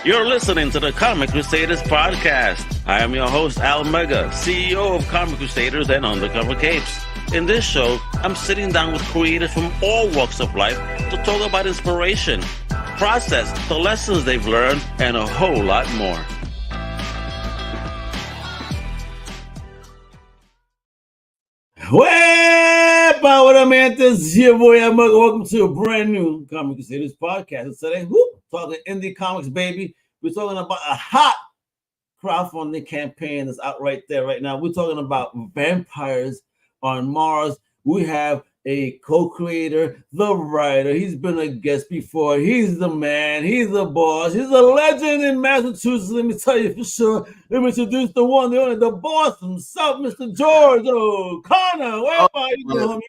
You're listening to the Comic Crusaders podcast. I am your host, Al Mega, CEO of Comic Crusaders and Undercover Capes. In this show, I'm sitting down with creators from all walks of life to talk about inspiration, process, the lessons they've learned, and a whole lot more. Well, what up, man? This is your boy, Al Mega. Welcome to a brand new Comic Crusaders podcast. And today, talking indie comics, baby. We're talking about a hot crowdfunding campaign that's out right there right now. We're talking about Vampires on Mars. We have a co-creator, the writer. He's been a guest before. He's the man. He's the boss. He's a legend in Massachusetts. Let me tell you for sure. Let me introduce the one, the only, the boss himself, Mr. George O'Connor. Where are you doing, homie?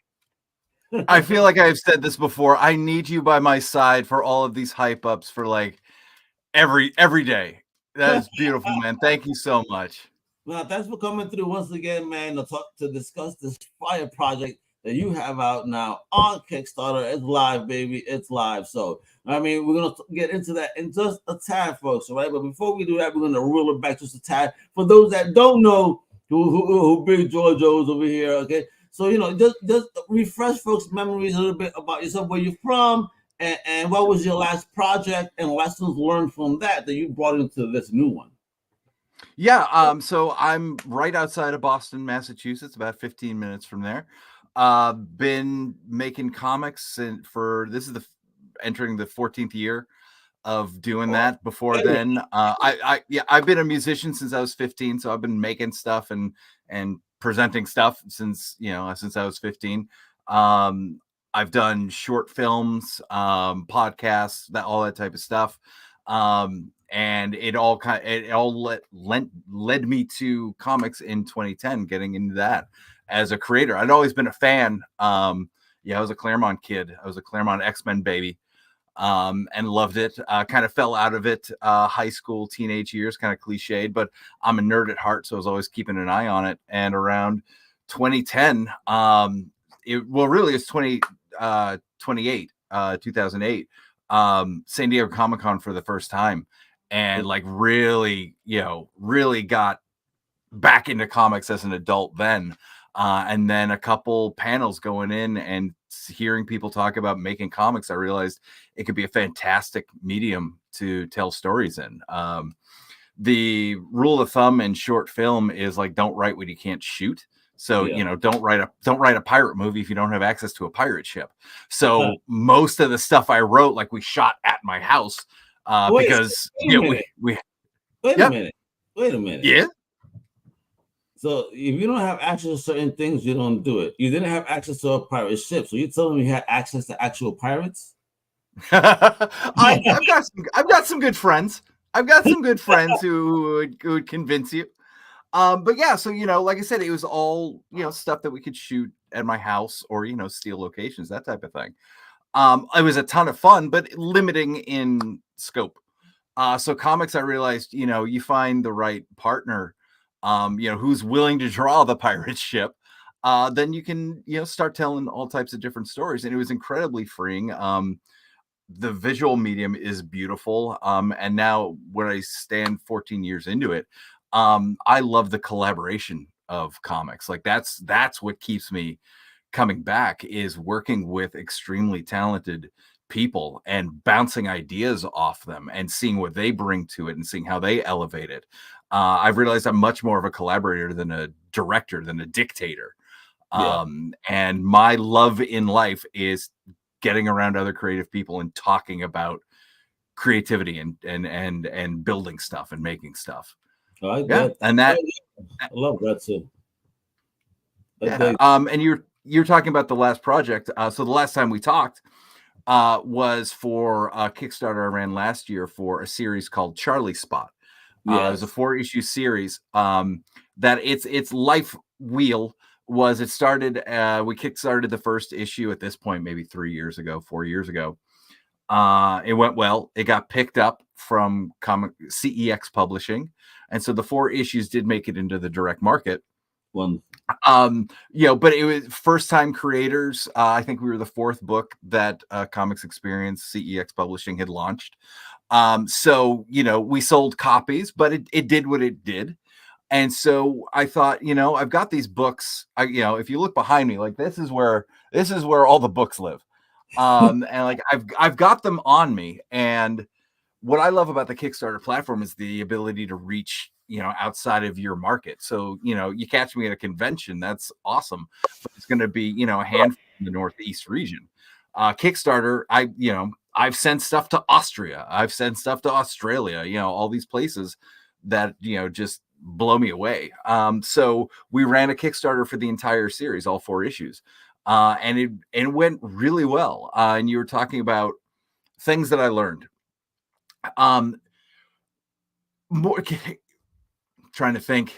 I feel like I've said this before. I need you by my side for all of these hype ups for like every day. That is beautiful, man. Thank you so much. Well, thanks for coming through once again, man, to discuss this fire project that you have out now on Kickstarter. It's live, baby. It's live. So, I mean, we're going to get into that in just a tad, folks, all right? But before we do that, we're going to reel it back just a tad. For those that don't know who Big George is over here, okay? So, just refresh folks' memories a little bit about yourself, where you're from, and what was your last project and lessons learned from that you brought into this new one. Yeah, so I'm right outside of Boston, Massachusetts, about 15 minutes from there. Been making comics entering the 14th year of doing that. Before then, I've been a musician since I was 15, so I've been making stuff and presenting stuff since I was 15. I've done short films, podcasts, all that type of stuff. And it all led me to comics in 2010, getting into that as a creator. I'd always been a fan. I was a Claremont kid. I was a Claremont X-Men baby, and loved it. Kind of fell out of it high school, teenage years, kind of cliched, but I'm a nerd at heart, so I was always keeping an eye on it. And around 2010, it's 2008, 2008, San Diego Comic-Con for the first time. And really got back into comics as an adult then. And then a couple panels going in and hearing people talk about making comics, I realized it could be a fantastic medium to tell stories in. The rule of thumb in short film is don't write what you can't shoot. So, don't write a pirate movie if you don't have access to a pirate ship. So most of the stuff I wrote, we shot at my house. Wait a minute. Yeah. So if you don't have access to certain things, you don't do it. You didn't have access to a pirate ship, so you're telling me you had access to actual pirates? I've got some good friends. I've got some good friends who would convince you. But yeah, so like I said, it was all stuff that we could shoot at my house or steal locations, that type of thing. It was a ton of fun, but limiting in scope. So comics, I realized, you find the right partner, who's willing to draw the pirate ship, then you can, start telling all types of different stories. And it was incredibly freeing. The visual medium is beautiful. And now when I stand 14 years into it, I love the collaboration of comics. That's what keeps me coming back, is working with extremely talented people and bouncing ideas off them and seeing what they bring to it and seeing how they elevate it. I've realized I'm much more of a collaborator than a director, than a dictator. And my love in life is getting around other creative people and talking about creativity and building stuff and making stuff. I love that too. And you're talking about the last project. So the last time we talked was for a Kickstarter I ran last year for a series called Charlie Spot. It was a 4-issue series. That its life wheel was, it started. We kickstarted the first issue at this point, maybe 4 years ago. It went well. It got picked up from CEX Publishing, and so the 4 issues did make it into the direct market. But it was first time creators. I think we were the 4th book that Comics Experience CEX Publishing had launched. So, we sold copies, but it did what it did. And so I thought, I've got these books. If you look behind me, like this is where all the books live. And like I've got them on me. And what I love about the Kickstarter platform is the ability to reach, outside of your market. So, you catch me at a convention, that's awesome. But it's going to be, a handful in the Northeast region. Kickstarter, I've sent stuff to Austria. I've sent stuff to Australia, all these places that, just blow me away. So we ran a Kickstarter for the entire series, all 4 issues. And it went really well. And you were talking about things that I learned. More trying to think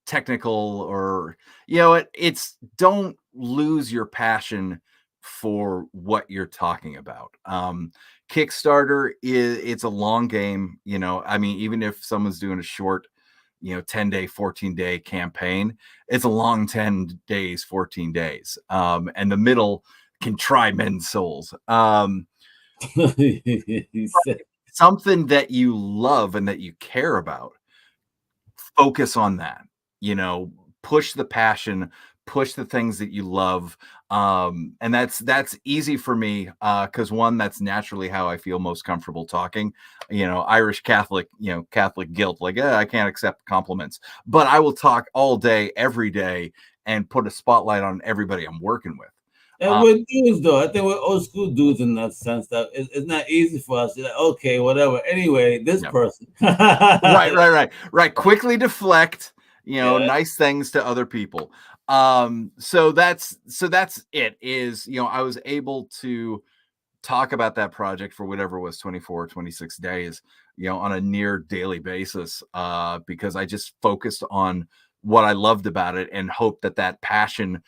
technical, or it's don't lose your passion for what you're talking about. Kickstarter it's a long game. I mean, even if someone's doing a short 10-day 14-day campaign, it's a long 10 days 14 days, and the middle can try men's souls. Something that you love and that you care about, focus on that. Push the passion, push the things that you love. And that's easy for me, because one, that's naturally how I feel most comfortable talking. Irish Catholic, Catholic guilt, like I can't accept compliments, but I will talk all day every day and put a spotlight on everybody I'm working with. And we're dudes, though. I think we're old school dudes in that sense that it's not easy for us. You're like, okay, whatever. Anyway, this person. Right. Quickly deflect, nice things to other people. So that's it. Is, I was able to talk about that project for whatever was 24, 26 days, on a near daily basis, because I just focused on what I loved about it and hoped that passion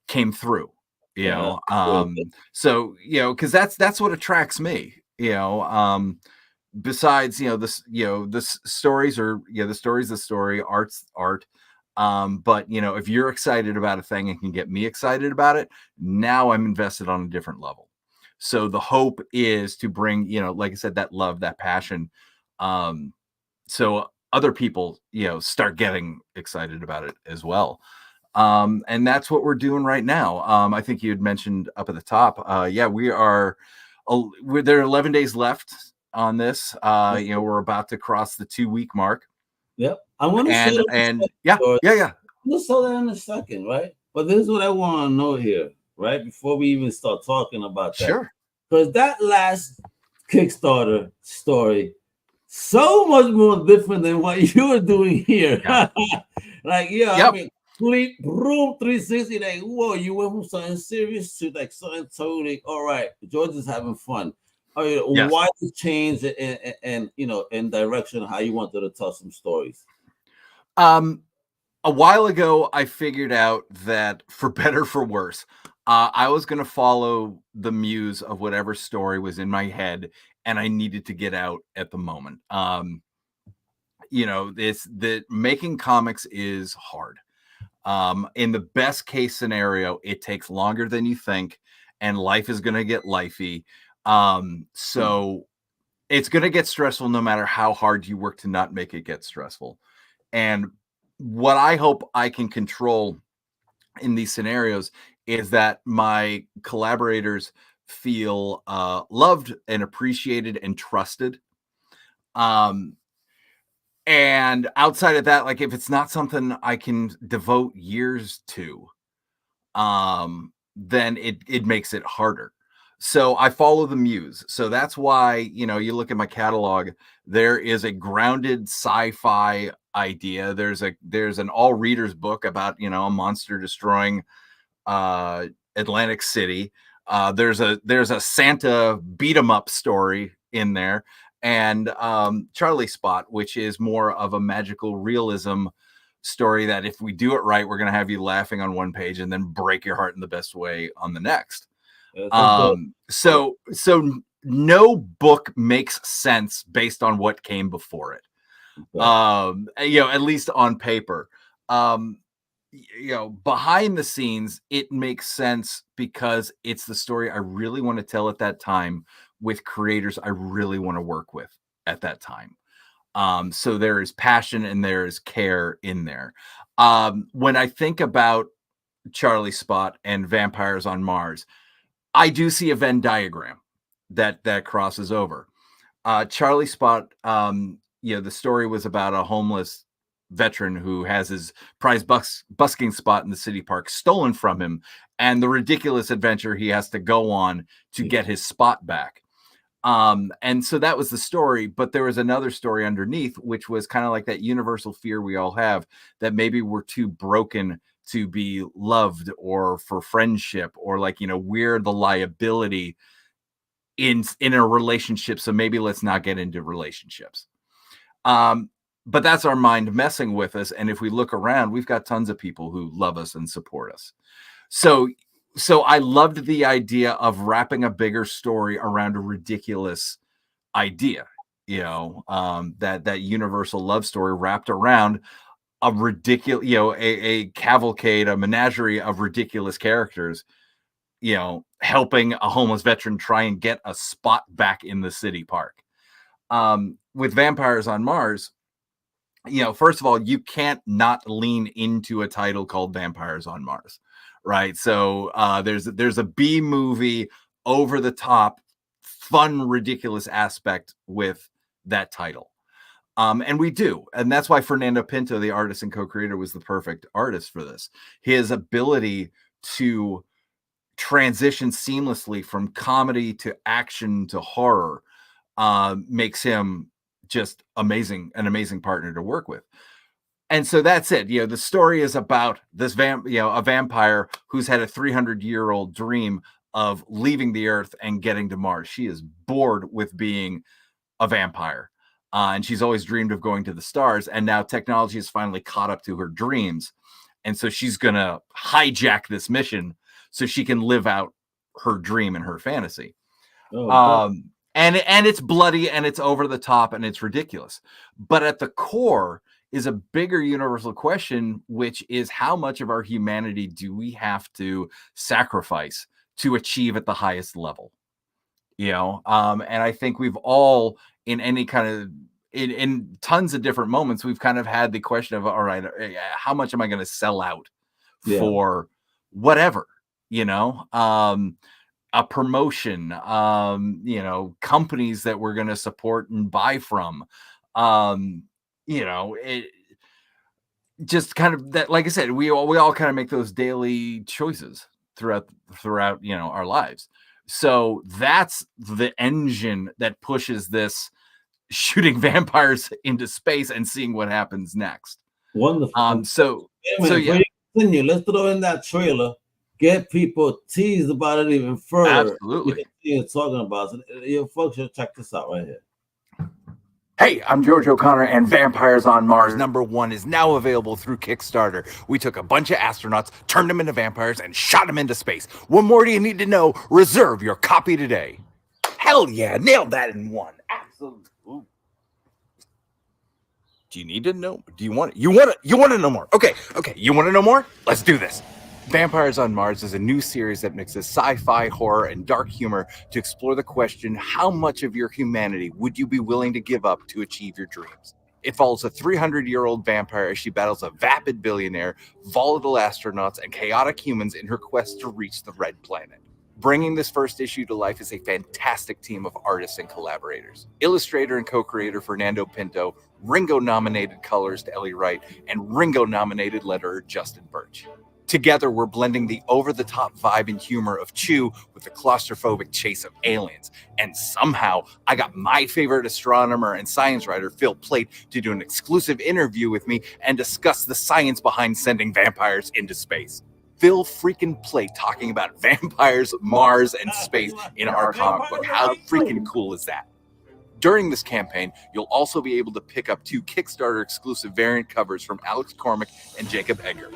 came through. So because that's what attracts me. Besides the stories are the story, art's art. But if you're excited about a thing and can get me excited about it, now I'm invested on a different level. So the hope is to bring, like I said, that love, that passion, so other people start getting excited about it as well. And that's what we're doing right now. I think you had mentioned up at the top. We are. There are 11 days left on this. We're about to cross the 2-week mark. Yep. I want to say I'm going to say that in a second, right? But this is what I want to know here, right? Before we even start talking about that. Sure. Because that last Kickstarter story, so much more different than what you were doing here. Yeah. I mean, room 360, like, whoa, you went from something serious to like something totally all right. George is having fun. Yes. Why the change and in direction how you wanted to tell some stories? A while ago, I figured out that for better, for worse, I was going to follow the muse of whatever story was in my head, and I needed to get out at the moment. Making comics is hard. In the best case scenario, it takes longer than you think, and life is going to get lifey. So it's going to get stressful no matter how hard you work to not make it get stressful. And what I hope I can control in these scenarios is that my collaborators feel loved and appreciated and trusted. And outside of that, like if it's not something I can devote years to, then it makes it harder. So I follow the muse. So that's why, you look at my catalog, there is a grounded sci-fi idea. There's an all readers book about, a monster destroying Atlantic City. There's a Santa beat 'em up story in there. And Charlie Spot, which is more of a magical realism story that if we do it right, we're going to have you laughing on one page and then break your heart in the best way on the next. So no book makes sense based on what came before it. At least on paper. Behind the scenes, it makes sense because it's the story I really want to tell at that time with creators I really want to work with. at that time. So there is passion and there is care in there. When I think about Charlie Spot and Vampires on Mars, I do see a Venn diagram that crosses over. Charlie Spot, the story was about a homeless veteran who has his prized busking spot in the city park stolen from him, and the ridiculous adventure he has to go on to get his spot back. And so that was the story, but there was another story underneath, which was kind of like that universal fear we all have, that maybe we're too broken to be loved or for friendship, or like, we're the liability in a relationship. So maybe let's not get into relationships. But that's our mind messing with us. And if we look around, we've got tons of people who love us and support us. So I loved the idea of wrapping a bigger story around a ridiculous idea, that universal love story wrapped around a ridiculous, a cavalcade, a menagerie of ridiculous characters, helping a homeless veteran try and get a spot back in the city park. With Vampires on Mars, first of all, you can't not lean into a title called Vampires on Mars, right? So there's a B movie, over the top, fun, ridiculous aspect with that title. And we do. And that's why Fernando Pinto, the artist and co-creator, was the perfect artist for this. His ability to transition seamlessly from comedy to action to horror makes him just an amazing partner to work with. And so that's it. The story is about this a vampire who's had a 300-year-old dream of leaving the Earth and getting to Mars. She is bored with being a vampire. And she's always dreamed of going to the stars. And now technology has finally caught up to her dreams. And so she's going to hijack this mission so she can live out her dream and her fantasy. And it's bloody and it's over the top and it's ridiculous. But at the core is a bigger universal question, which is how much of our humanity do we have to sacrifice to achieve at the highest level? And I think we've all, in any kind of, in tons of different moments, we've kind of had the question of, all right, how much am I going to sell out for whatever, a promotion, companies that we're going to support and buy from, it just kind of that, like I said, we all kind of make those daily choices throughout, our lives. So that's the engine that pushes this shooting vampires into space and seeing what happens next. Wonderful. So yeah. Continue. Let's throw in that trailer. Get people teased about it even further. Absolutely. You're talking about it. You folks should check this out right here. Hey, I'm George O'Connor, and Vampires on Mars #1 is now available through Kickstarter. We took a bunch of astronauts, turned them into vampires, and shot them into space. What more do you need to know? Reserve your copy today. Hell yeah, nailed that in one. Absolutely. Ooh. Do you need to know? Do you want to know more? Okay, you want to know more? Let's do this. Vampires on Mars is a new series that mixes sci-fi, horror, and dark humor to explore the question, how much of your humanity would you be willing to give up to achieve your dreams? It follows a 300-year-old vampire as she battles a vapid billionaire, volatile astronauts, and chaotic humans in her quest to reach the Red Planet. Bringing this first issue to life is a fantastic team of artists and collaborators. Illustrator and co-creator Fernando Pinto, Ringo-nominated colorist Ellie Wright, and Ringo-nominated letterer Justin Birch. Together, we're blending the over-the-top vibe and humor of Chew with the claustrophobic chase of aliens. And somehow, I got my favorite astronomer and science writer, Phil Plait, to do an exclusive interview with me and discuss the science behind sending vampires into space. Phil freaking Plait talking about vampires, Mars, and space in our comic book. How freaking cool is that? During this campaign, you'll also be able to pick up 2 Kickstarter exclusive variant covers from Alex Cormack and Jacob Egger.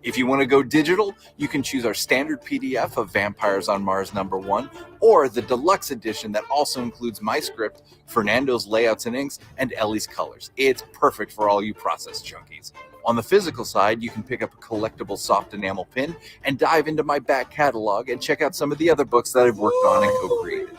If you want to go digital, you can choose our standard PDF of Vampires on Mars #1 or the deluxe edition that also includes my script, Fernando's layouts and inks, and Ellie's colors. It's perfect for all you process junkies. On the physical side, you can pick up a collectible soft enamel pin and dive into my back catalog and check out some of the other books that I've worked on and co-created.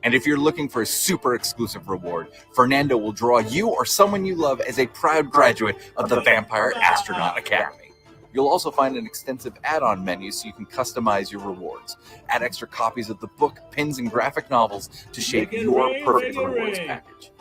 And if you're looking for a super exclusive reward, Fernando will draw you or someone you love as a proud graduate of the Vampire Astronaut Academy. You'll also find an extensive add-on menu so you can customize your rewards. Add extra copies of the book, pins, and graphic novels to shape your perfect rewards package.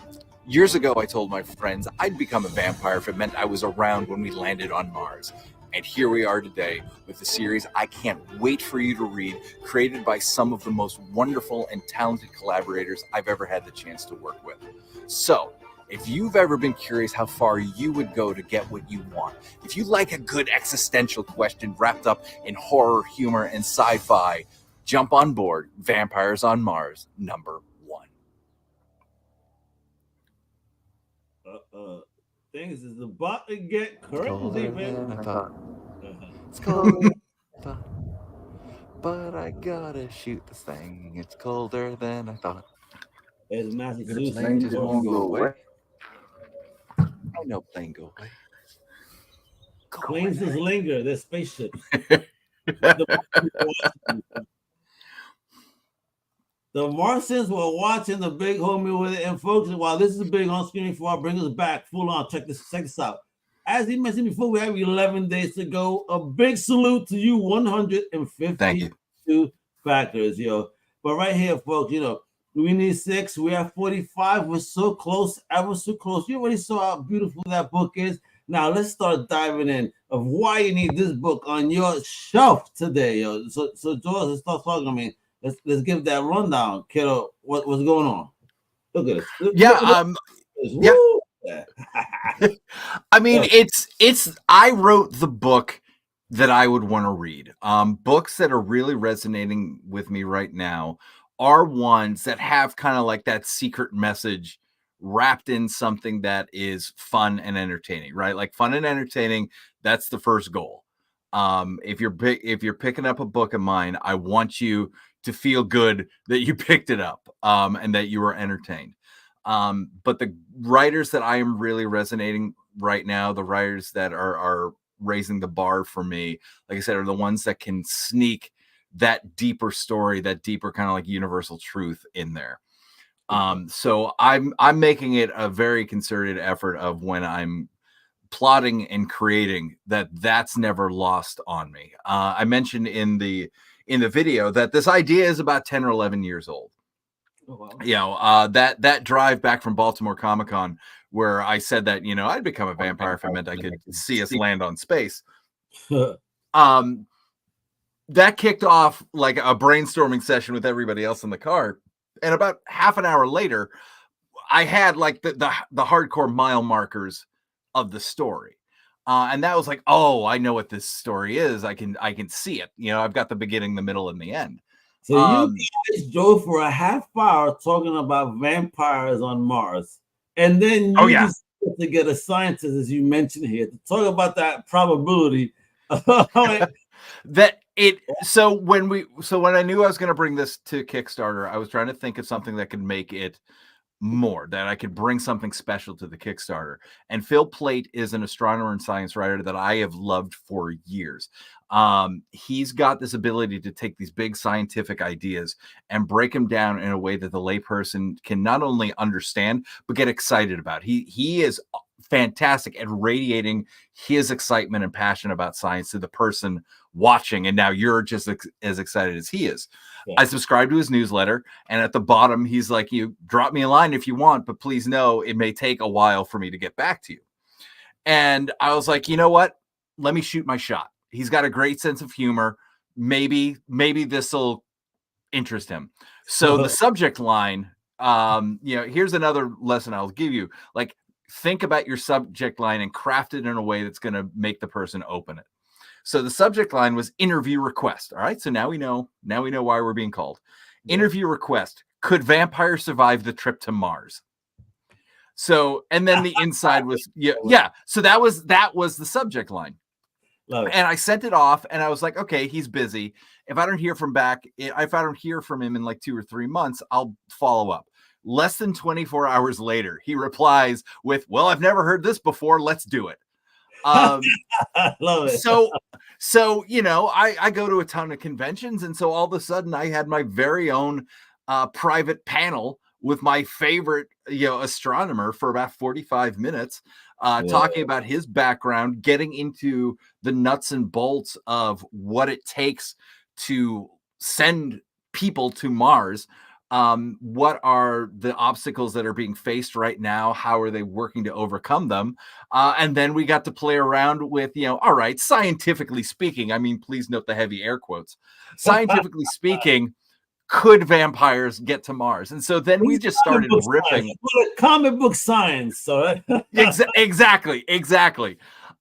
Years ago, I told my friends I'd become a vampire if it meant I was around when we landed on Mars. And here we are today with a series I can't wait for you to read, created by some of the most wonderful and talented collaborators I've ever had the chance to work with. So, if you've ever been curious how far you would go to get what you want, if you like a good existential question wrapped up in horror, humor, and sci-fi, jump on board Vampires on Mars #1. Things is about to get crazy, man. It's cold, but I gotta shoot this thing. It's colder than I thought. As Massachusetts Plane just won't go away. I know plane go away. Planes just linger. They're spaceships. The Martians were watching the big homie with it, and folks, while this is big on screen before I bring us back full on, check this out. As he mentioned before, we have 11 days to go. A big salute to you, 152 backers, yo. But right here, folks, you know, we need 6. We have 45. We're so close, ever so close. You already saw how beautiful that book is. Now let's start diving in of why you need this book on your shelf today, yo. So George, let's start talking. I mean, let's give that rundown, kiddo. What's going on? Look at this. I mean, it's. I wrote the book that I would want to read. Books that are really resonating with me right now are ones that have kind of like that secret message wrapped in something that is fun and entertaining, right? Like fun and entertaining. That's the first goal. If you're picking up a book of mine, I want you to feel good that you picked it up, and that you were entertained. But the writers that I am really resonating right now, the writers that are raising the bar for me, like I said, are the ones that can sneak that deeper story, that deeper kind of like universal truth in there. So I'm making it a very concerted effort of when I'm plotting and creating that's never lost on me. I mentioned in the video that this idea is about 10 or 11 years old. Oh, wow. You know, that drive back from Baltimore Comic-Con where I said that, you know, I'd become a vampire if it meant I could see us land on space. That kicked off like a brainstorming session with everybody else in the car. And about half an hour later, I had like the hardcore mile markers of the story. And that was like, oh, I know what this story is. I can see it. You know, I've got the beginning, the middle, and the end. So you guys drove for a half hour talking about vampires on Mars. And then you decided to get a scientist, as you mentioned here, to talk about that probability. So when I knew I was going to bring this to Kickstarter, I was trying to think of something that could make it more, that I could bring something special to the Kickstarter. And Phil Plait is an astronomer and science writer that I have loved for years. He's got this ability to take these big scientific ideas and break them down in a way that the layperson can not only understand, but get excited about. He is fantastic at radiating his excitement and passion about science to the person watching, and now you're just as excited as he is. Yeah. I subscribe to his newsletter, and at the bottom he's like, you drop me a line if you want, but please know it may take a while for me to get back to you. And I was like, you know what, let me shoot my shot. He's got a great sense of humor. Maybe this will interest him. So the subject line, you know, here's another lesson I'll give you. Like, think about your subject line and craft it in a way that's going to make the person open it. So the subject line was interview request. All right. So now we know why we're being called. Yeah. Interview request. Could vampires survive the trip to Mars? So, and then the inside was, yeah. So that was the subject line. And I sent it off and I was like, okay, he's busy. If I don't hear from him in like 2 or 3 months, I'll follow up. Less than 24 hours later, he replies with, well, I've never heard this before. Let's do it. I love it. So, you know, I go to a ton of conventions. And so all of a sudden I had my very own private panel with my favorite, astronomer for about 45 minutes, talking about his background, getting into the nuts and bolts of what it takes to send people to Mars. What are the obstacles that are being faced right now? How are they working to overcome them? And then we got to play around with, all right, scientifically speaking, I mean, please note the heavy air quotes. Scientifically speaking, could vampires get to Mars? And so then we just started riffing. Comic book science. So Exactly.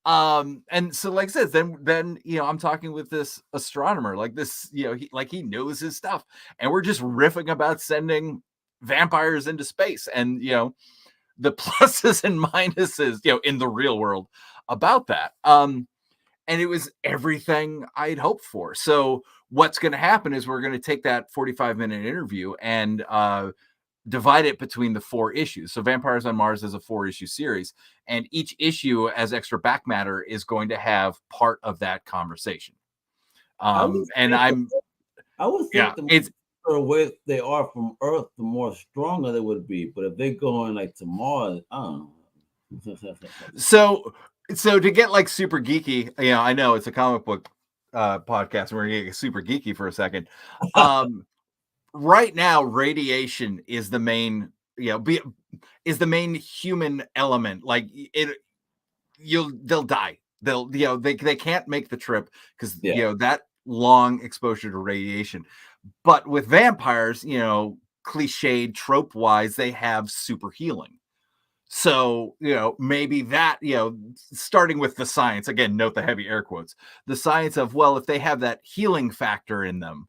And so, like I said, then I'm talking with this astronomer, like this, he knows his stuff, and we're just riffing about sending vampires into space, and the pluses and minuses, in the real world about that. And it was everything I'd hoped for. So what's going to happen is we're going to take that 45-minute interview and divide it between the 4 issues. So Vampires on Mars is a 4-issue series, and each issue, as extra back matter, is going to have part of that conversation. I was thinking it's the way they are from Earth, the more stronger they would be. But if they're going like to Mars, I don't know. So to get like super geeky, I know it's a comic book podcast, and we're gonna get super geeky for a second. Right now, radiation is the main, is the main human element. Like they'll die. They can't make the trip because that long exposure to radiation. But with vampires, cliched trope wise, they have super healing. So, maybe that, starting with the science, again, note the heavy air quotes, the science of, well, if they have that healing factor in them,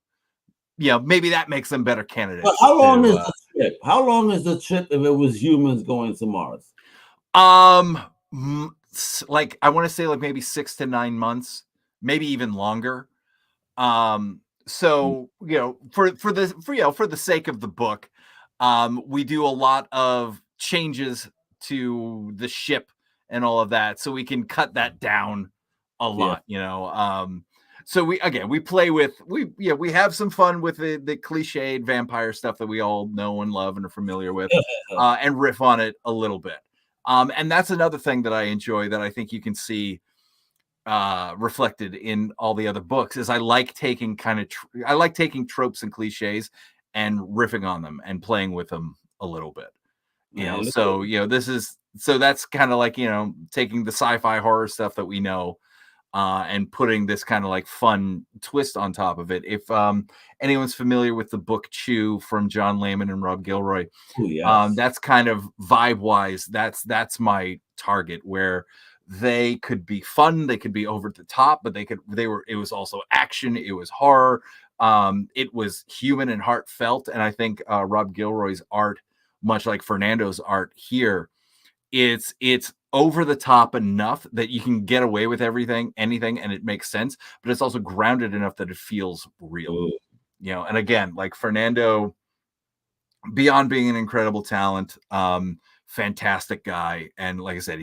maybe that makes them better candidates. But how long is the trip? How long is the trip if it was humans going to Mars? Like, I want to say like maybe 6 to 9 months, maybe even longer. So, for the sake of the book, we do a lot of changes to the ship and all of that, so we can cut that down a lot. So we play with, we have some fun with the cliched vampire stuff that we all know and love and are familiar with, and riff on it a little bit. And that's another thing that I enjoy, that I think you can see reflected in all the other books, is I like taking tropes and cliches and riffing on them and playing with them a little bit. That's kind of like, taking the sci-fi horror stuff that we know, and putting this kind of like fun twist on top of it. If anyone's familiar with the book Chew from John Layman and Rob Gilroy, that's kind of vibe wise, that's my target, where they could be fun, they could be over the top, but it was also action, it was horror, it was human and heartfelt. And I think Rob Gilroy's art, much like Fernando's art here, it's over the top enough that you can get away with anything, and it makes sense, but it's also grounded enough that it feels real. And again, like Fernando, beyond being an incredible talent, fantastic guy. And like I said,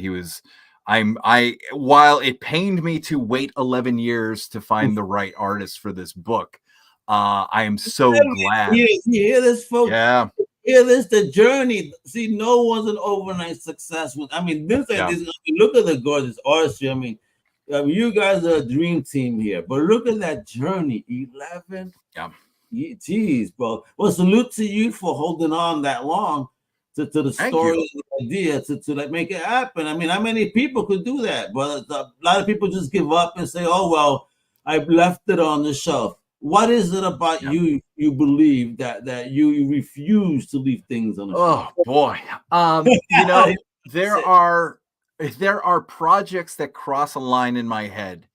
while it pained me to wait 11 years to find the right artist for this book, I am so glad. You hear this, folks? Yeah. Hear this, the journey. See, no one's an overnight success. Look at the gorgeous artistry. I mean, you guys are a dream team here, but look at that journey. 11. Yeah. Geez, bro. Well, salute to you for holding on that long to the story and the idea to like make it happen. I mean, how many people could do that? But a lot of people just give up and say, "Oh well, I've left it on the shelf." What is it about you believe that you refuse to leave things on the shelf? Oh boy. There are projects that cross a line in my head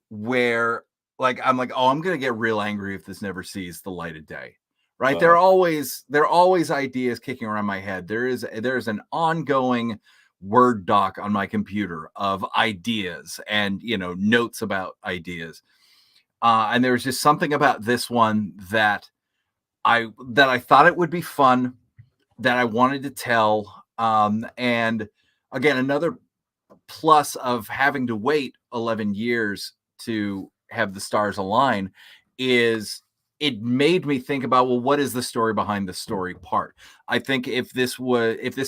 where like I'm like, oh, I'm gonna get real angry if this never sees the light of day. Right. There are always ideas kicking around my head. There's an ongoing Word doc on my computer of ideas and notes about ideas. And there was just something about this one that I thought it would be fun, that I wanted to tell. And again, another plus of having to wait 11 years to have the stars align is it made me think about, well, what is the story behind the story part? I think if this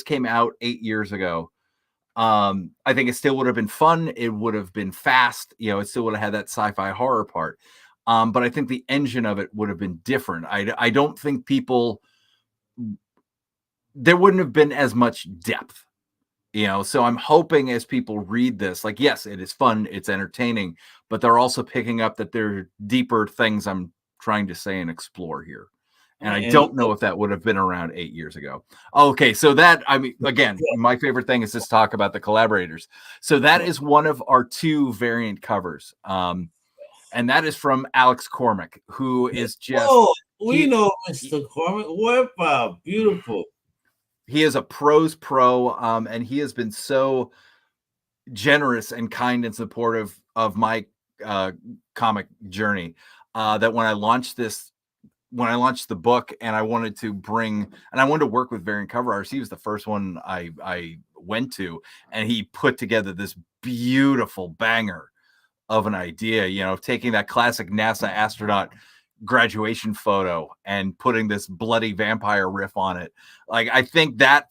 came out 8 years ago, I think it still would have been fun. It would have been fast. It still would have had that sci-fi horror part. But I think the engine of it would have been different. I don't think there wouldn't have been as much depth. So I'm hoping as people read this, like, yes, it is fun, it's entertaining, but they're also picking up that there are deeper things I'm trying to say and explore here. And I don't know if that would have been around 8 years ago. Okay, so that, I mean, again, my favorite thing is just talk about the collaborators. So that is one of our 2 variant covers. And that is from Alex Cormack, who is just... Oh, we know Mr. Cormack. Wow, beautiful. He is a pro's pro, and he has been so generous and kind and supportive of my comic journey that when I launched the book and I wanted to work with variant cover artists, he was the first one I went to, and he put together this beautiful banger of an idea, taking that classic NASA astronaut graduation photo and putting this bloody vampire riff on it. Like, I think that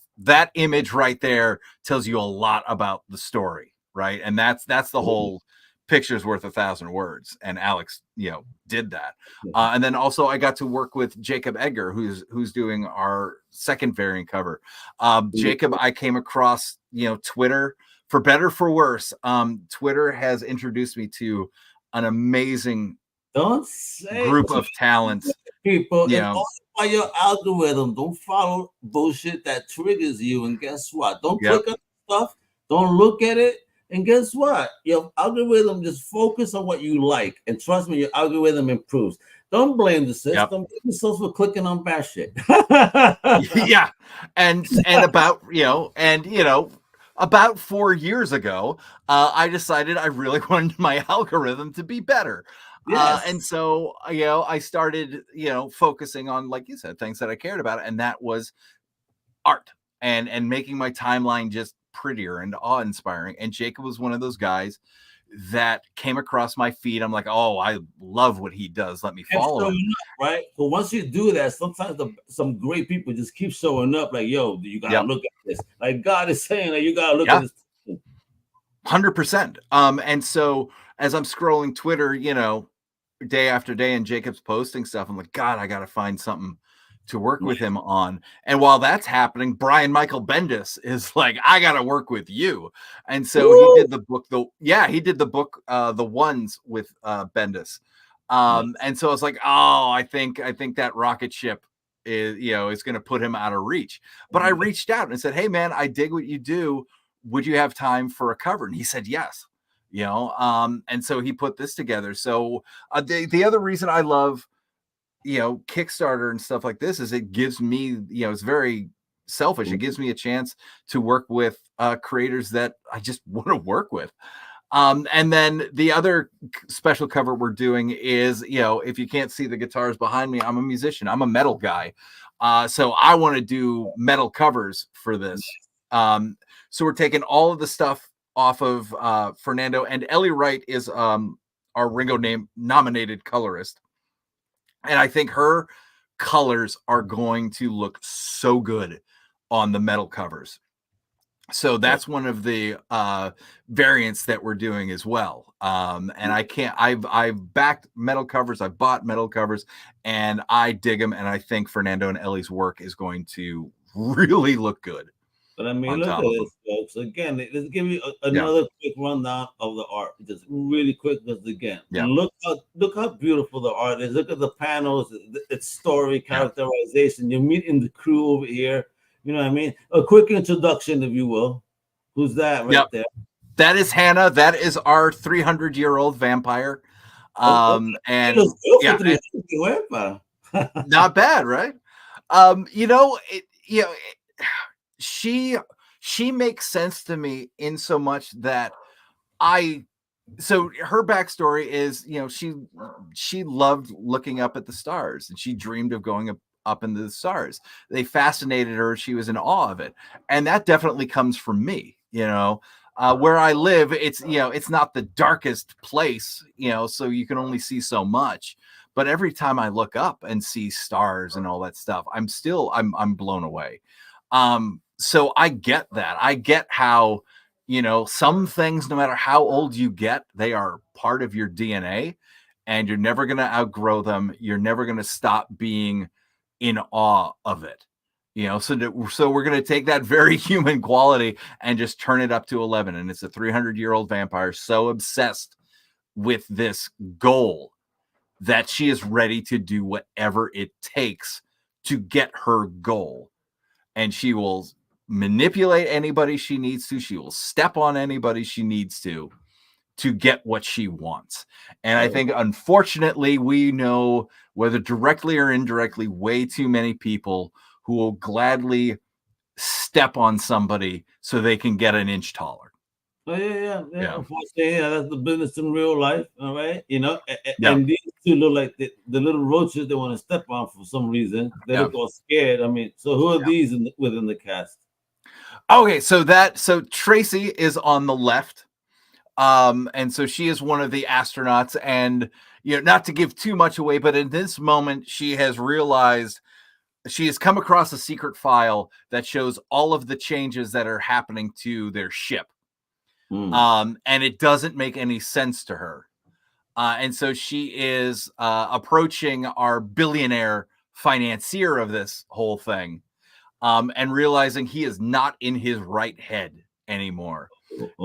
image right there tells you a lot about the story, right? And that's the whole picture's worth 1,000 words, and Alex did that. And then also I got to work with Jacob Edgar, who's doing our second variant cover. Jacob, I came across Twitter, for better for worse. Twitter has introduced me to an amazing group of talents, people. And all by your algorithm, don't follow bullshit that triggers you. And guess what? Don't click on stuff. Don't look at it. And guess what? Your algorithm just focus on what you like, and trust me, your algorithm improves. Don't blame the system. Blame yourself for clicking on bad shit. Yeah, and about about 4 years ago, I decided I really wanted my algorithm to be better. Yes. And so, I started, focusing on, like you said, things that I cared about. And that was art and making my timeline just prettier and awe-inspiring. And Jacob was one of those guys that came across my feed. I'm like, oh, I love what he does. Let me follow him. Right? But once you do that, sometimes some great people just keep showing up like, yo, you got to look at this. Like God is saying, like, you got to look at this. 100%. And so as I'm scrolling Twitter, day after day, and Jacob's posting stuff, I'm like, God, I got to find something to work with him on. And while that's happening, Brian Michael Bendis is like, I got to work with you. And so he did the book, The Ones with Bendis. And so I was like, oh, I think that rocket ship is, is going to put him out of reach. But I reached out and said, hey man, I dig what you do. Would you have time for a cover? And he said, yes. And so he put this together. So the other reason I love, Kickstarter and stuff like this is it gives me, it's very selfish. It gives me a chance to work with creators that I just want to work with. And then the other special cover we're doing is, if you can't see the guitars behind me, I'm a musician. I'm a metal guy. So I want to do metal covers for this. So we're taking all of the stuff off of Fernando, and Ellie Wright is our Ringo nominated colorist. And I think her colors are going to look so good on the metal covers. So that's one of the variants that we're doing as well. And I've backed metal covers. I've bought metal covers, and I dig them. And I think Fernando and Ellie's work is going to really look good. But I mean, look at this, folks. Again, let's give you another quick rundown of the art, just really quick. Because again, look how beautiful the art is. Look at the panels, its story, characterization. You're meeting the crew over here. You know what I mean? A quick introduction, if you will. Who's that there? That is Hannah. That is our 300-year-old vampire. And not bad, right? She makes sense to me in so much that so her backstory is, she loved looking up at the stars, and she dreamed of going up into the stars. They fascinated her. She was in awe of it. And that definitely comes from me, where I live. It's, it's not the darkest place, so you can only see so much. But every time I look up and see stars and all that stuff, I'm blown away. So I get that. I get how, some things, no matter how old you get, they are part of your DNA, and you're never going to outgrow them. You're never going to stop being in awe of it. So we're going to take that very human quality and just turn it up to 11. And it's a 300-year-old vampire so obsessed with this goal that she is ready to do whatever it takes to get her goal. And she will manipulate anybody she needs to. She will step on anybody she needs to get what she wants. And I think, unfortunately, we know, whether directly or indirectly, way too many people who will gladly step on somebody so they can get an inch taller. Oh, yeah. Unfortunately, that's the business in real life. All right. And these two look like the little roaches they want to step on for some reason. They look all scared. I mean, so who are these within the cast? Okay, so Tracy is on the left. And so she is one of the astronauts, and not to give too much away, but in this moment she has realized she has come across a secret file that shows all of the changes that are happening to their ship. And it doesn't make any sense to her. And so she is approaching our billionaire financier of this whole thing, and realizing he is not in his right head anymore.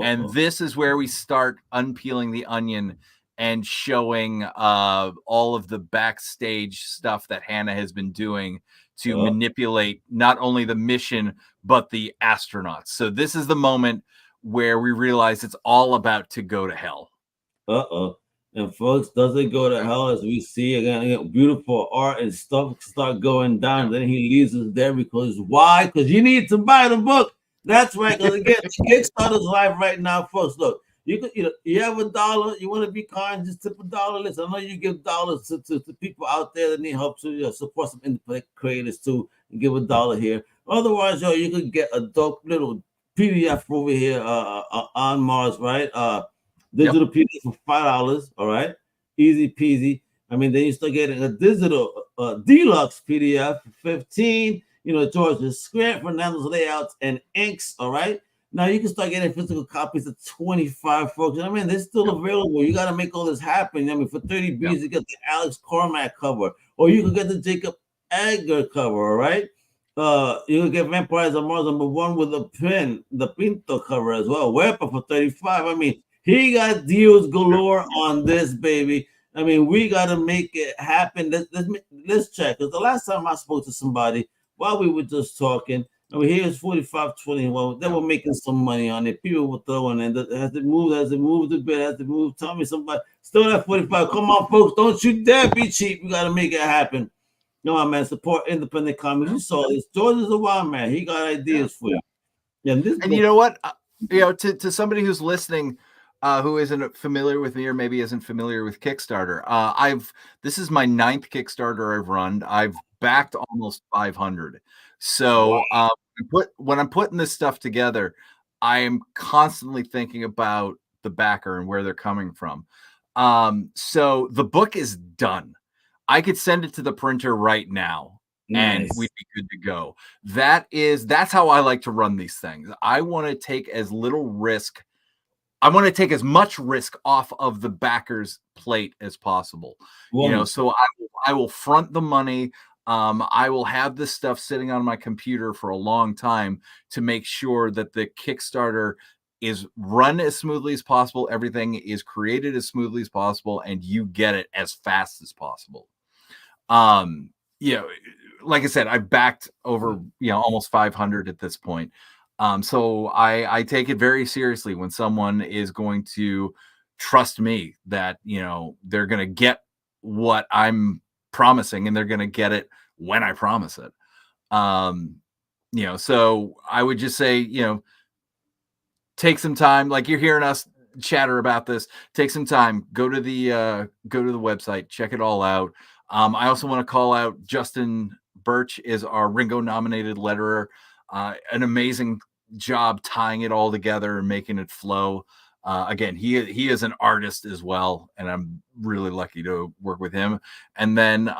And this is where we start unpeeling the onion and showing all of the backstage stuff that Hannah has been doing to manipulate not only the mission, but the astronauts. So this is the moment where we realize it's all about to go to hell. And folks, does it go to hell as we see again, beautiful art and stuff start going down. Then he leaves us there because why? Because you need to buy the book. That's right. Because again, Kickstarter's live right now, folks. Look, you have $1. You want to be kind, just tip $1. Listen, I know you give dollars to people out there that need help to support some independent creators too, and give $1 here. Otherwise, you could get a dope little PDF over here on Mars, right? Digital PDF for $5. All right, easy peasy. I mean, then you start getting a digital deluxe PDF for $15. George's script, Fernando's layouts, and inks. All right. Now you can start getting physical copies at $25, folks. I mean, they're still available. You got to make all this happen. I mean, for 30 B's, you get the Alex Cormack cover, or you can get the Jacob Edgar cover. All right. You can get Vampires of Mars #1 with a pin, the Pinto cover as well. Weapon for $35. I mean, he got deals galore on this, baby. I mean, we got to make it happen. Let's check. Because the last time I spoke to somebody, while we were just talking, I mean, here's 45.21. They were making some money on it. People were throwing in. Has it moved a bit? Has it moved? Tell me somebody. Still at 45. Come on, folks. Don't you dare be cheap. We got to make it happen. No, man. Support independent comics. You saw this. George is a wild man. He got ideas for you. And you know what? To somebody who's listening, who isn't familiar with me or maybe isn't familiar with Kickstarter, this is my 9th Kickstarter I've run. I've backed almost 500. So when I'm putting this stuff together, I am constantly thinking about the backer and where they're coming from. So the book is done. I could send it to the printer right now. Nice. And we'd be good to go. That's how I like to run these things. I want to take as little risk. I want to take as much risk off of the backer's plate as possible. So I will front the money. I will have this stuff sitting on my computer for a long time to make sure that the Kickstarter is run as smoothly as possible. Everything is created as smoothly as possible, and you get it as fast as possible. Like I said, I've backed over, almost 500 at this point. So I take it very seriously when someone is going to trust me that, they're going to get what I'm promising, and they're going to get it when I promise it. So I would just say, take some time, like you're hearing us chatter about this, take some time, go to the website, check it all out. I also want to call out Justin Birch is our Ringo nominated letterer. An amazing job tying it all together and making it flow. Again, he is an artist as well, and I'm really lucky to work with him. And then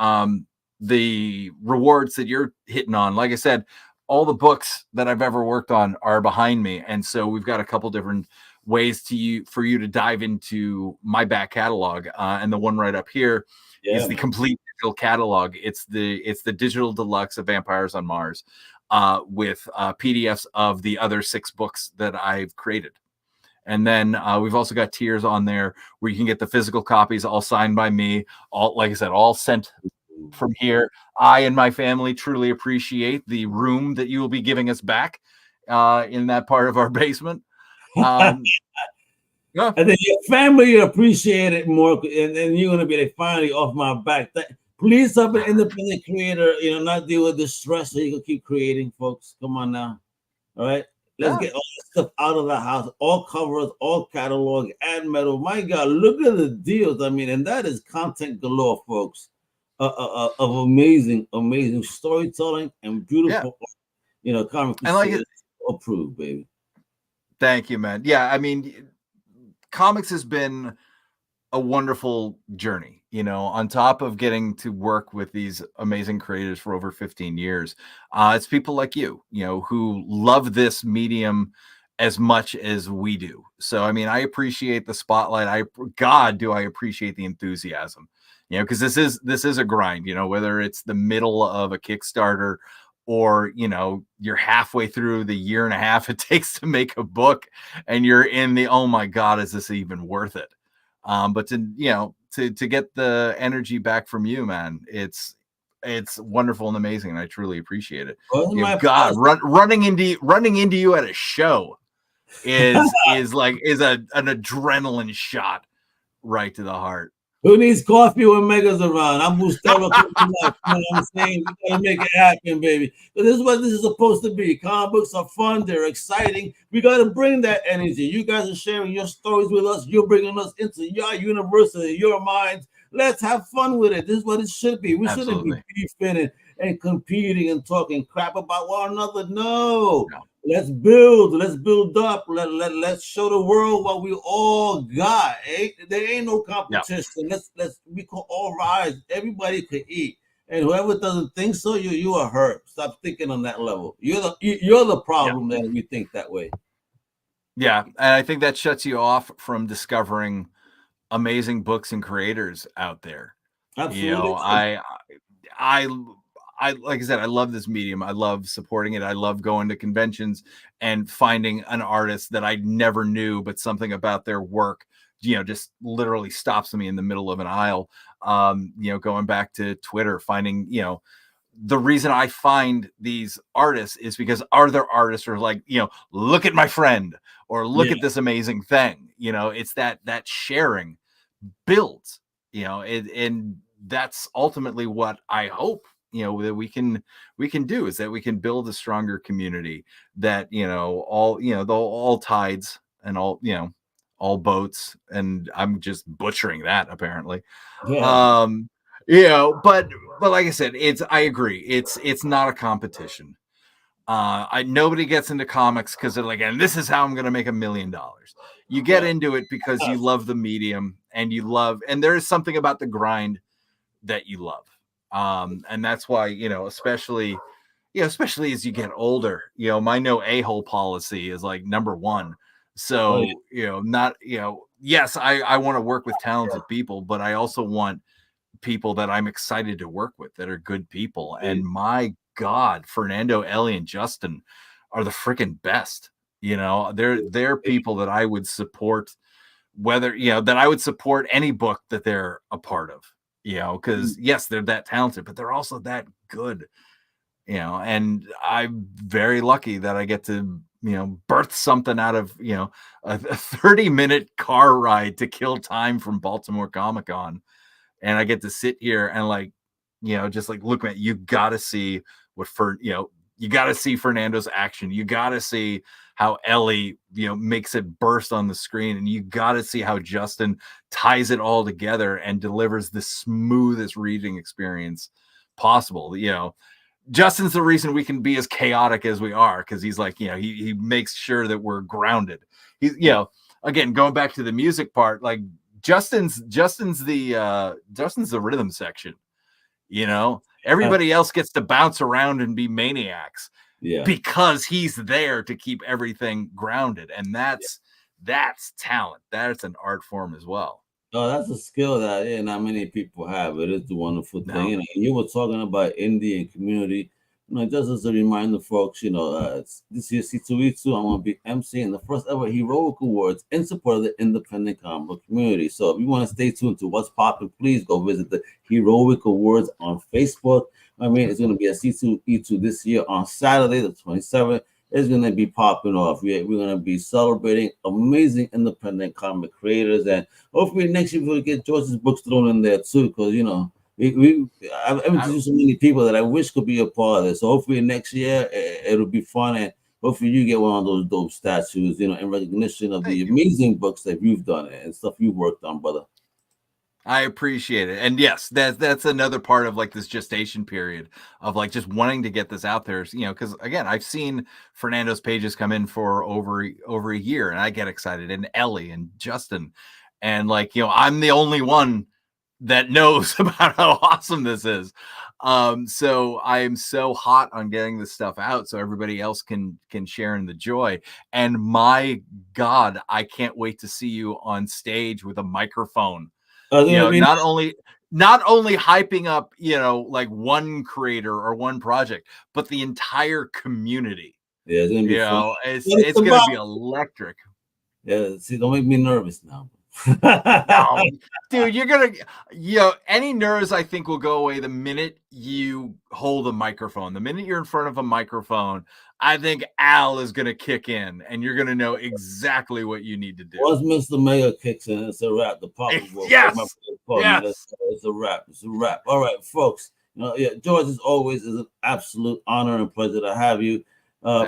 the rewards that you're hitting on, like I said, all the books that I've ever worked on are behind me, and so we've got a couple different ways for you to dive into my back catalog. And the one right up here is the complete digital catalog. It's the digital deluxe of Vampires on Mars, with PDFs of the other 6 books that I've created. And then we've also got tiers on there where you can get the physical copies all signed by me, all, like I said, all sent from here. I and my family truly appreciate the room that you will be giving us back in that part of our basement. Yeah. And then your family appreciate it more, and then you're gonna be like, finally off my back. Please help an independent creator, not deal with the stress so you can keep creating, folks. Come on now. All right. Let's get all this stuff out of the house, all covers, all catalog, add metal. My God, look at the deals. I mean, and that is content galore, folks. Of amazing storytelling and beautiful, comic like approved, baby. Thank you, man. Yeah, I mean, comics has been a wonderful journey, on top of getting to work with these amazing creators for over 15 years. It's people like you, who love this medium as much as we do. So, I mean, I appreciate the spotlight. God, do I appreciate the enthusiasm, because this is a grind, whether it's the middle of a Kickstarter or, you're halfway through the year and a half it takes to make a book and you're in the, oh my God, is this even worth it? But to get the energy back from you, man, it's wonderful and amazing, and I truly appreciate it. God, running into you at a show is an adrenaline shot right to the heart. Who needs coffee when Mega's around? I'm Gustavo. You know what I'm saying? We gotta make it happen, baby. But this is what this is supposed to be. Comic books are fun. They're exciting. We gotta bring that energy. You guys are sharing your stories with us. You're bringing us into your university, your minds. Let's have fun with it. This is what it should be. We shouldn't be beefing and competing and talking crap about one another. No. Let's build up. Let's show the world what we all got. There ain't no competition. We can all rise. Everybody could eat. And whoever doesn't think so, you are hurt. Stop thinking on that level. You're the problem that we think that way. Yeah, and I think that shuts you off from discovering amazing books and creators out there. Absolutely. I like I said, I love this medium. I love supporting it. I love going to conventions and finding an artist that I never knew, but something about their work, just literally stops me in the middle of an aisle. Going back to Twitter, finding, the reason I find these artists is because other artists are like, look at my friend or look at this amazing thing. It's that sharing builds, and that's ultimately what I hope that we can do, is that we can build a stronger community that, all tides and all boats, and I'm just butchering that apparently. But like I said, I agree. It's not a competition. Nobody gets into comics because they're like, and this is how I'm going to make $1 million. You get into it because you love the medium and and there is something about the grind that you love. And that's why, especially as you get older, my no a-hole policy is like number one. So, yes, I want to work with talented people, but I also want people that I'm excited to work with that are good people. And my God, Fernando, Ellie, and Justin are the freaking best. They're people that I would support, that I would support any book that they're a part of. Because yes, they're that talented, but they're also that good, and I'm very lucky that I get to, birth something out of, a 30-minute car ride to kill time from Baltimore Comic-Con. And I get to sit here and just look at, you got to see you got to see Fernando's action. You got to see how Ellie, makes it burst on the screen. And you got to see how Justin ties it all together and delivers the smoothest reading experience possible. Justin's the reason we can be as chaotic as we are, because he's like, he makes sure that we're grounded. He's, again, going back to the music part, like Justin's the rhythm section. You know, everybody else gets to bounce around and be maniacs. Yeah, because he's there to keep everything grounded, and that's talent. That's an art form as well. Oh, that's a skill that not many people have. It is the wonderful thing. You know, you were talking about Indian community. You know, just as a reminder, folks, you know, this year C2E2, I'm going to be emceeing the first ever Heroic Awards in support of the independent comic book community. So if you want to stay tuned to what's popping, please go visit the Heroic Awards on Facebook. I mean, it's going to be at C2E2 this year on Saturday, the 27th. It's going to be popping off. We're going to be celebrating amazing independent comic creators. And hopefully next year we'll get George's books thrown in there too, because, you know, I've introduced so many people that I wish could be a part of this. So hopefully next year it'll be fun, and hopefully you get one of those dope statues, you know, in recognition of the amazing books that you've done and stuff you've worked on, brother. I appreciate it. And yes, that's another part of like this gestation period of like just wanting to get this out there, you know, because again, I've seen Fernando's pages come in for over a year, and I get excited, and Ellie and Justin, and like, you know, I'm the only one that knows about how awesome this is. So I am so hot on getting this stuff out so everybody else can share in the joy. And my God, I can't wait to see you on stage with a microphone. You know, not only hyping up, you know, like one creator or one project, but the entire community. Yeah, it's gonna be fun. It's gonna be electric. Yeah, see, don't make me nervous now. No, dude, you're gonna, you know, any nerves I think will go away the minute you hold a microphone. The minute you're in front of a microphone, I think Al is gonna kick in, and you're gonna know exactly what you need to do. Once Mr. Mega kicks in, it's a wrap. The pop will yes. It's a wrap. It's a wrap. All right, folks. You know, yeah, George, as always, is an absolute honor and pleasure to have you.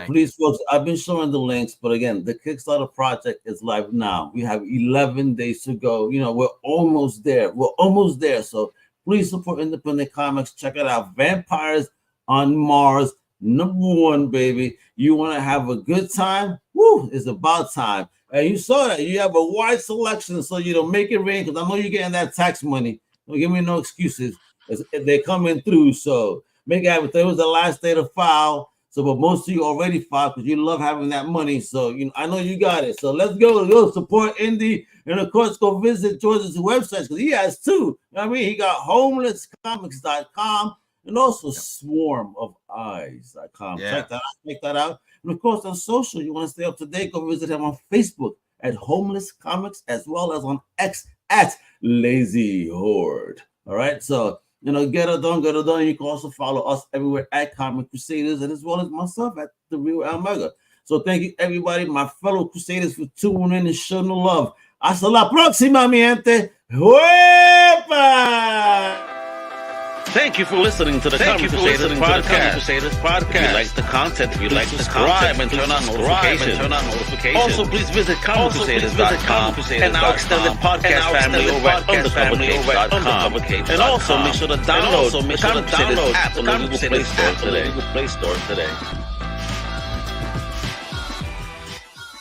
Please, folks, I've been showing the links, but again, the Kickstarter project is live now. We have 11 days to go. You know, we're almost there. So please support independent comics. Check it out. Vampires on Mars, #1, baby. You want to have a good time? Woo, it's about time. And you saw that. You have a wide selection, so you don't make it rain, because I know you're getting that tax money. Don't give me no excuses. They're coming through. So make it happen. It was the last day to file. So, but most of you already filed because you love having that money. So, you know, I know you got it. So let's go support indie, and of course, go visit George's website, because he has two. You know what I mean? He got homelesscomics.com and also swarmofeyes.com. Check that out. And of course, on social, you want to stay up to date, go visit him on Facebook at Homeless Comics, as well as on X at Lazy Horde. All right. So, you know, get it done. You can also follow us everywhere at Comic Crusaders, and as well as myself at The Real Omega. So thank you, everybody, my fellow Crusaders, for tuning in and showing the love. Hasta la próxima, mi gente. Huepa! Thank you for listening to the Comic Crusaders podcast. If you like the content, subscribe and turn on notifications. Also, please visit ComicCrusaders.com and our extended podcast family over at undercovercapes.com. And also, make sure to download the Comic Crusaders app on the Google Play Store today.